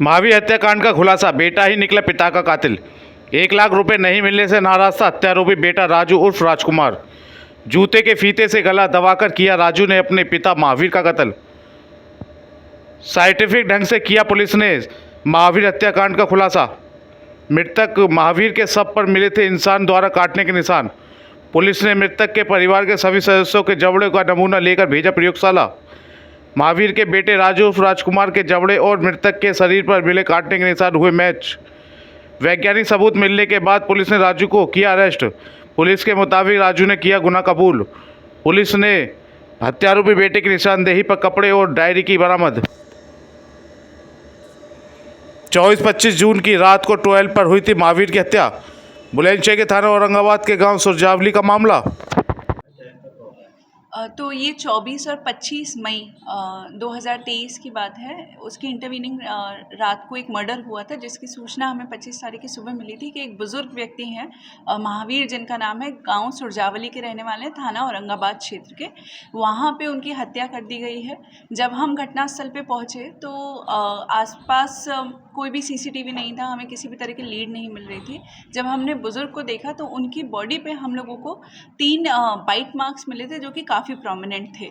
महावीर हत्याकांड का खुलासा, बेटा ही निकला पिता का कातिल। 1 लाख रुपए नहीं मिलने से नाराज था हत्यारोपी बेटा राजू उर्फ राजकुमार। जूते के फीते से गला दबाकर किया राजू ने अपने पिता महावीर का कत्ल। साइंटिफिक ढंग से किया पुलिस ने महावीर हत्याकांड का खुलासा। मृतक महावीर के शव पर मिले थे इंसान द्वारा काटने के निशान। पुलिस ने मृतक के परिवार के सभी सदस्यों के जबड़े का नमूना लेकर भेजा प्रयोगशाला। महावीर के बेटे राजू उर्फ राजकुमार के जबड़े और मृतक के शरीर पर मिले काटने के निशान हुए मैच। वैज्ञानिक सबूत मिलने के बाद पुलिस ने राजू को किया अरेस्ट। पुलिस के मुताबिक राजू ने किया गुनाह कबूल। पुलिस ने हत्यारोपी बेटे की निशानदेही पर कपड़े और डायरी की बरामद। 24-25 जून की रात को 12 पर हुई थी महावीर की हत्या। बुलंदशहर के थाना औरंगाबाद के गांव सुरजावली का मामला। तो ये 24 और 25 मई 2023 की बात है। उसकी इंटरवीनिंग रात को एक मर्डर हुआ था, जिसकी सूचना हमें 25 तारीख की सुबह मिली थी कि एक बुज़ुर्ग व्यक्ति हैं महावीर, जिनका नाम है, गांव सुरजावली के रहने वाले हैं, थाना औरंगाबाद क्षेत्र के। वहां पे उनकी हत्या कर दी गई है। जब हम घटनास्थल पे पहुंचे तो आसपास कोई भी सीसीटीवी नहीं था, हमें किसी भी तरह की लीड नहीं मिल रही थी। जब हमने बुज़ुर्ग को देखा तो उनकी बॉडी पे हम लोगों को 3 बाइट मार्क्स मिले थे, जो कि काफ़ी प्रोमिनेंट थे।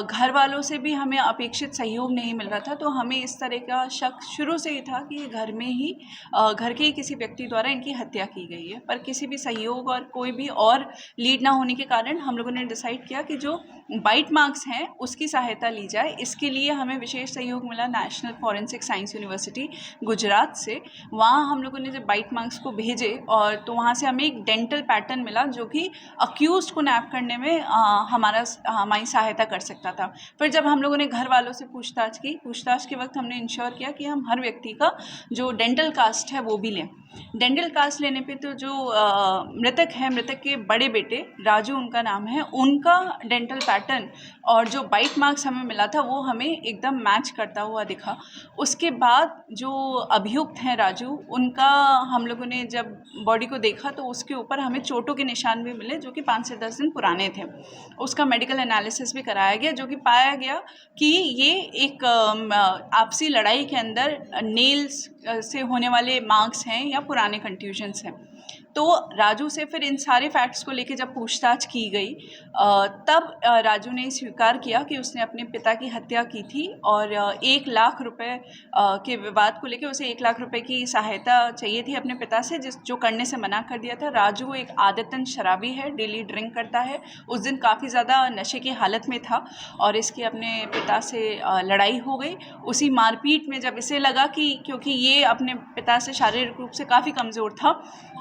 घर वालों से भी हमें अपेक्षित सहयोग नहीं मिल रहा था, तो हमें इस तरह का शक शुरू से ही था कि ये घर में ही घर के ही किसी व्यक्ति द्वारा इनकी हत्या की गई है। पर किसी भी सहयोग और कोई भी और लीड ना होने के कारण हम लोगों ने डिसाइड किया कि जो बाइट मार्क्स हैं उसकी सहायता ली जाए। इसके लिए हमें विशेष सहयोग मिला national forensic science university Gujarat से। वहाँ हम लोगों ने जब बाइट मार्क्स को भेजे और तो वहाँ से हमें एक डेंटल पैटर्न मिला, जो कि अक्यूज को नैप करने में हमारी सहायता कर सकता था। फिर जब हम लोगों ने घर वालों से पूछताछ की, पूछताछ के वक्त हमने इंश्योर किया कि हम हर व्यक्ति का जो डेंटल कास्ट है वो भी लें। डेंटल कास्ट लेने पे तो जो मृतक है, मृतक के बड़े बेटे राजू उनका नाम है, उनका डेंटल पैटर्न और जो बाइट मार्क्स हमें मिला था वो हमें एकदम मैच करता हुआ दिखा। उसके बाद जो अभियुक्त हैं राजू, उनका हम लोगों ने जब बॉडी को देखा तो उसके ऊपर हमें चोटों के निशान भी मिले, जो कि 5 से 10 दिन पुराने थे। उसका मेडिकल एनालिसिस भी कराया गया, जो कि पाया गया कि ये एक आपसी लड़ाई के अंदर नेल्स से होने वाले मार्क्स हैं या पुराने कंट्यूजन्स हैं। तो राजू से फिर इन सारे फैक्ट्स को लेके जब पूछताछ की गई तब राजू ने स्वीकार किया कि उसने अपने पिता की हत्या की थी और 1 लाख रुपए के विवाद को लेके उसे 1 लाख रुपए की सहायता चाहिए थी अपने पिता से, जो करने से मना कर दिया था। राजू एक आदतन शराबी है, डेली ड्रिंक करता है। उस दिन काफ़ी ज़्यादा नशे की हालत में था और इसकी अपने पिता से लड़ाई हो गई। उसी मारपीट में जब इसे लगा कि क्योंकि ये अपने पिता से शारीरिक रूप से काफ़ी कमज़ोर था,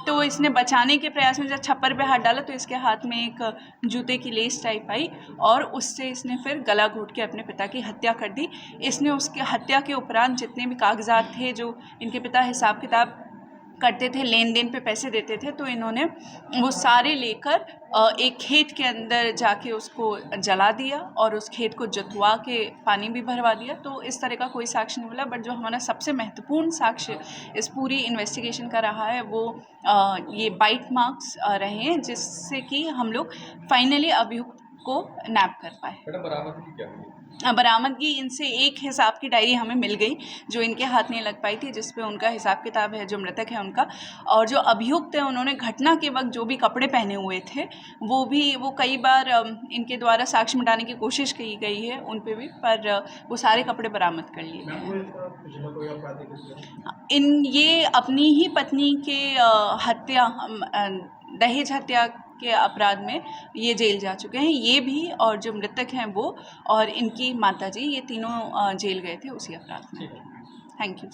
तो इसने बचाने के प्रयास में जब छप्पर पे हाथ डाला तो इसके हाथ में एक जूते की लेस टाइप आई और उससे इसने फिर गला घोट के अपने पिता की हत्या कर दी। इसने उसके हत्या के उपरांत जितने भी कागजात थे, जो इनके पिता हिसाब किताब करते थे, लेन देन पे पैसे देते थे, तो इन्होंने वो सारे लेकर एक खेत के अंदर जाके उसको जला दिया और उस खेत को जुतवा के पानी भी भरवा दिया। तो इस तरह का कोई साक्ष्य नहीं मिला। बट जो हमारा सबसे महत्वपूर्ण साक्ष्य इस पूरी इन्वेस्टिगेशन का रहा है वो ये बाइट मार्क्स रहे हैं, जिससे कि हम लोग फाइनली अभियुक्त को नैप कर पाए। बरामदगी इनसे एक हिसाब की डायरी हमें मिल गई, जो इनके हाथ नहीं लग पाई थी, जिस पे उनका हिसाब किताब है, जो मृतक है उनका। और जो अभियुक्त है उन्होंने घटना के वक्त जो भी कपड़े पहने हुए थे वो कई बार इनके द्वारा साक्ष्य मिटाने की कोशिश की गई है उन पे भी, पर वो सारे कपड़े बरामद कर लिए गए। ये अपनी ही पत्नी के हत्या, दहेज हत्या के अपराध में ये जेल जा चुके हैं, ये भी और जो मृतक हैं वो और इनकी माताजी, ये तीनों जेल गए थे उसी अपराध में। Thank you.